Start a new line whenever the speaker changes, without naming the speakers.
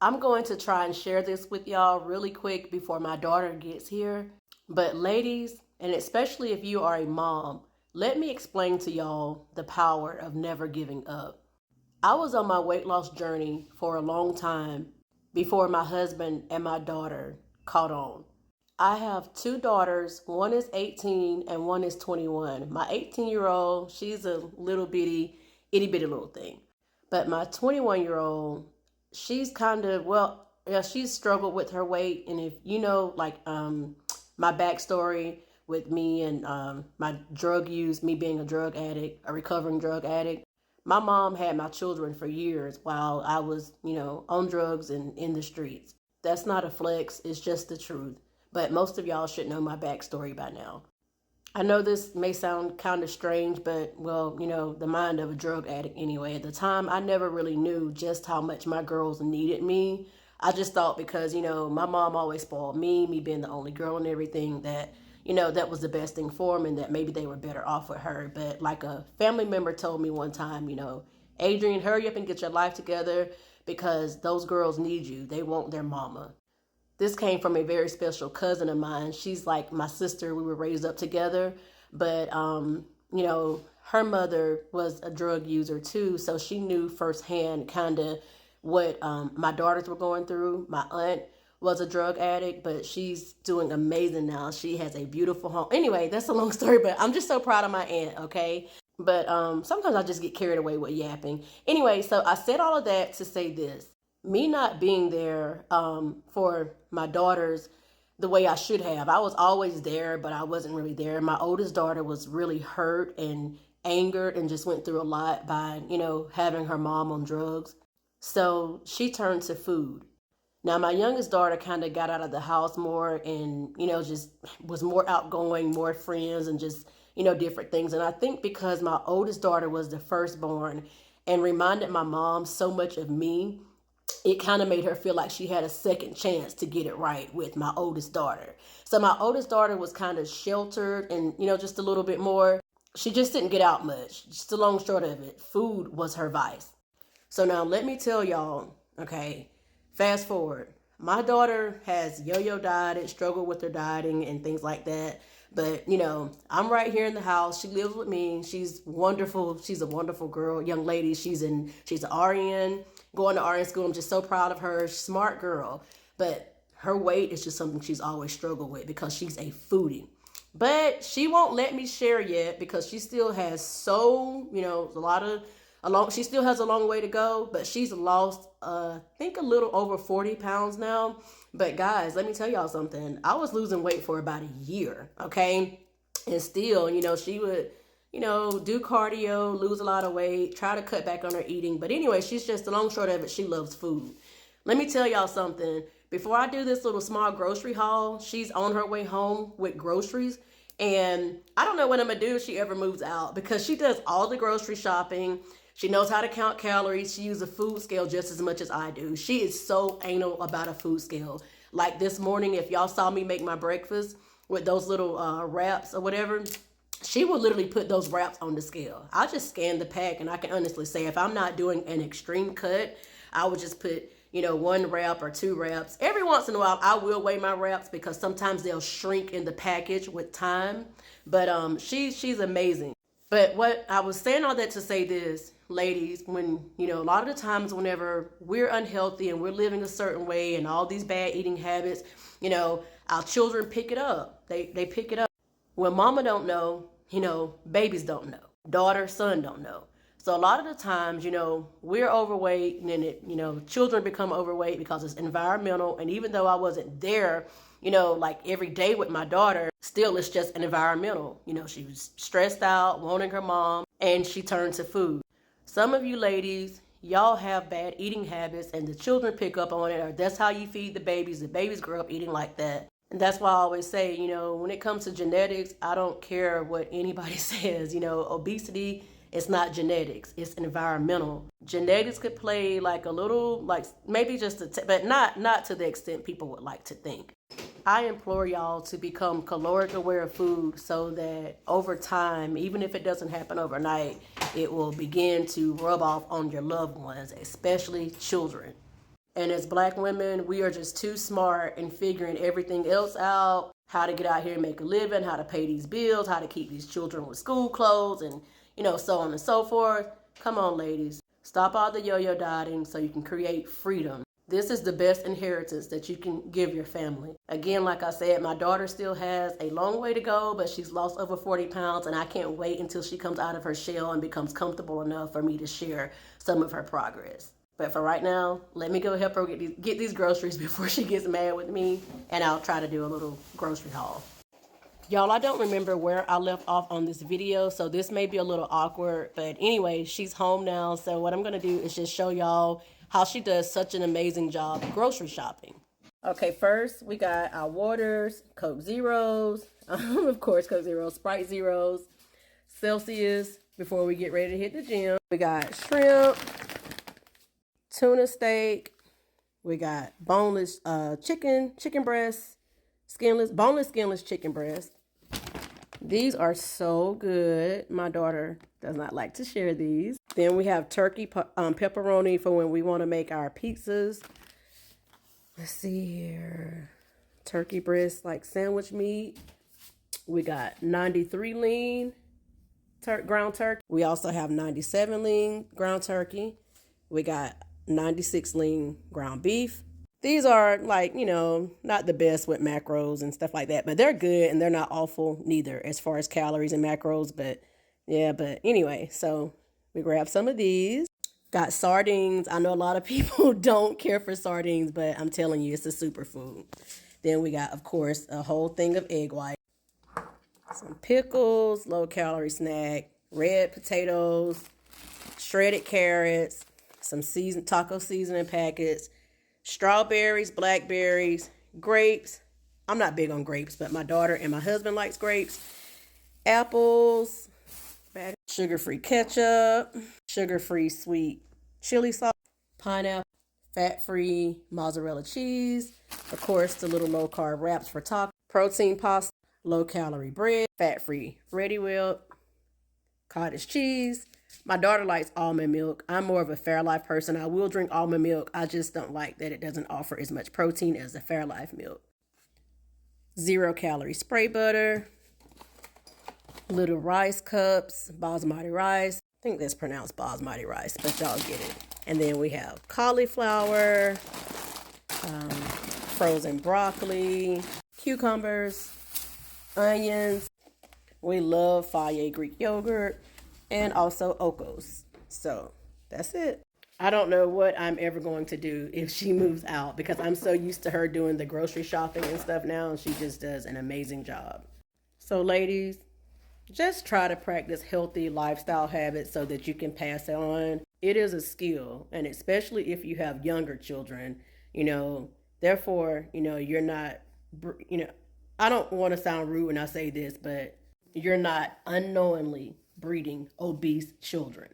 I'm going to try and share this with y'all really quick before my daughter gets here. But ladies, and especially if you are a mom, let me explain to y'all the power of never giving up. I was on my weight loss journey for a long time before my husband and my daughter caught on. I have two daughters. One is 18 and one is 21. My 18-year-old, she's a little bitty, itty bitty little thing. But my 21-year-old, she's kind of, well, yeah, she's struggled with her weight. And if you know, like, my backstory with me and my drug use, me being a drug addict, a recovering drug addict, my mom had my children for years while I was, on drugs and in the streets. That's not a flex, it's just the truth. But most of y'all should know my backstory by now. I know this may sound kind of strange, but well, the mind of a drug addict anyway. At the time, I never really knew just how much my girls needed me. I just thought because, my mom always spoiled me being the only girl and everything, that, that was the best thing for them and that maybe they were better off with her. But like a family member told me one time, Adrian, hurry up and get your life together because those girls need you. They want their mama. This came from a very special cousin of mine. She's like my sister. We were raised up together, but her mother was a drug user too, so she knew firsthand kind of what my daughters were going through. My aunt was a drug addict, but she's doing amazing now. She has a beautiful home. Anyway, that's a long story, but I'm just so proud of my aunt, okay? But sometimes I just get carried away with yapping. Anyway, so I said all of that to say this. Me not being there for my daughters the way I should have. I was always there, but I wasn't really there. My oldest daughter was really hurt and angered and just went through a lot by, having her mom on drugs. So she turned to food. Now, my youngest daughter kind of got out of the house more and, just was more outgoing, more friends and just, different things. And I think because my oldest daughter was the firstborn and reminded my mom so much of me, it kind of made her feel like she had a second chance to get it right with my oldest daughter. So my oldest daughter was kind of sheltered and, just a little bit more. She just didn't get out much. Just the long short of it, food was her vice. So now let me tell y'all, okay, fast forward. My daughter has yo-yo dieted, struggled with her dieting and things like that. But, I'm right here in the house. She lives with me. She's wonderful. She's a wonderful girl, young lady. She's an RN, going to RN school. I'm just so proud of her. Smart girl. But her weight is just something she's always struggled with because she's a foodie. But she won't let me share yet because she still has she still has a long way to go, but she's lost, I think a little over 40 pounds now. But guys, let me tell y'all something. I was losing weight for about a year, okay? And still, she would, do cardio, lose a lot of weight, try to cut back on her eating. But anyway, she's just, the long short of it, she loves food. Let me tell y'all something. Before I do this little small grocery haul, she's on her way home with groceries. And I don't know what I'm going to do if she ever moves out because she does all the grocery shopping. She knows how to count calories. She uses a food scale just as much as I do. She is so anal about a food scale. Like this morning, if y'all saw me make my breakfast with those little wraps or whatever, she will literally put those wraps on the scale. I'll just scan the pack and I can honestly say if I'm not doing an extreme cut, I would just put, one wrap or two wraps. Every once in a while, I will weigh my wraps because sometimes they'll shrink in the package with time. But she's amazing. But what I was saying all that to say this, ladies, when, a lot of the times whenever we're unhealthy and we're living a certain way and all these bad eating habits, our children pick it up. They pick it up. When mama don't know, babies don't know. Daughter, son don't know. So a lot of the times, we're overweight and then children become overweight because it's environmental. And even though I wasn't there, like every day with my daughter, still it's just an environmental. She was stressed out, wanting her mom, and she turned to food. Some of you ladies, y'all have bad eating habits and the children pick up on it, or that's how you feed the babies. The babies grow up eating like that. And that's why I always say, when it comes to genetics, I don't care what anybody says. Obesity, it's not genetics, it's environmental. Genetics could play like a little, like maybe just but not to the extent people would like to think. I implore y'all to become caloric aware of food so that over time, even if it doesn't happen overnight, it will begin to rub off on your loved ones, especially children. And as Black women, we are just too smart in figuring everything else out, how to get out here and make a living, how to pay these bills, how to keep these children with school clothes, and, so on and so forth. Come on, ladies. Stop all the yo-yo dieting so you can create freedom. This is the best inheritance that you can give your family. Again, like I said, my daughter still has a long way to go, but she's lost over 40 pounds, and I can't wait until she comes out of her shell and becomes comfortable enough for me to share some of her progress. But for right now, let me go help her get these groceries before she gets mad with me, and I'll try to do a little grocery haul. Y'all, I don't remember where I left off on this video, so this may be a little awkward. But anyway, she's home now, so what I'm going to do is just show y'all how she does such an amazing job grocery shopping. Okay, first we got our waters, Coke Zeros, of course, Coke Zeros, Sprite Zeros, Celsius before we get ready to hit the gym. We got shrimp, tuna steak, we got boneless chicken breast, boneless, skinless chicken breast. These are so good. My daughter does not like to share these. Then we have turkey pepperoni for when we want to make our pizzas. Let's see here. Turkey breast, like sandwich meat. We got 93 lean ground turkey. We also have 97 lean ground turkey. We got 96 lean ground beef. These are like, not the best with macros and stuff like that, but they're good and they're not awful neither as far as calories and macros. But yeah, but anyway, so we grabbed some of these. Got sardines. I know a lot of people don't care for sardines, but I'm telling you, it's a superfood. Then we got, of course, a whole thing of egg white. Some pickles, low calorie snack, red potatoes, shredded carrots, some taco seasoning packets, strawberries, blackberries, grapes. I'm not big on grapes, but my daughter and my husband likes grapes. Apples, sugar-free ketchup, sugar-free sweet chili sauce, pineapple, fat-free mozzarella cheese, of course, the little low-carb wraps for tacos, protein pasta, low-calorie bread, fat-free Reddi-wip, cottage cheese. My daughter likes almond milk. I'm more of a Fairlife person. I will drink almond milk. I just don't like that it doesn't offer as much protein as the Fairlife milk. 0-calorie spray butter. Little rice cups, basmati rice. I think that's pronounced basmati rice, but y'all get it. And then we have cauliflower, frozen broccoli, cucumbers, onions. We love Fage Greek yogurt. And also Okos. So that's it. I don't know what I'm ever going to do if she moves out because I'm so used to her doing the grocery shopping and stuff now, and she just does an amazing job. So ladies, just try to practice healthy lifestyle habits so that you can pass it on. It is a skill, and especially if you have younger children, therefore, you're not, I don't want to sound rude when I say this, but you're not unknowingly breeding obese children.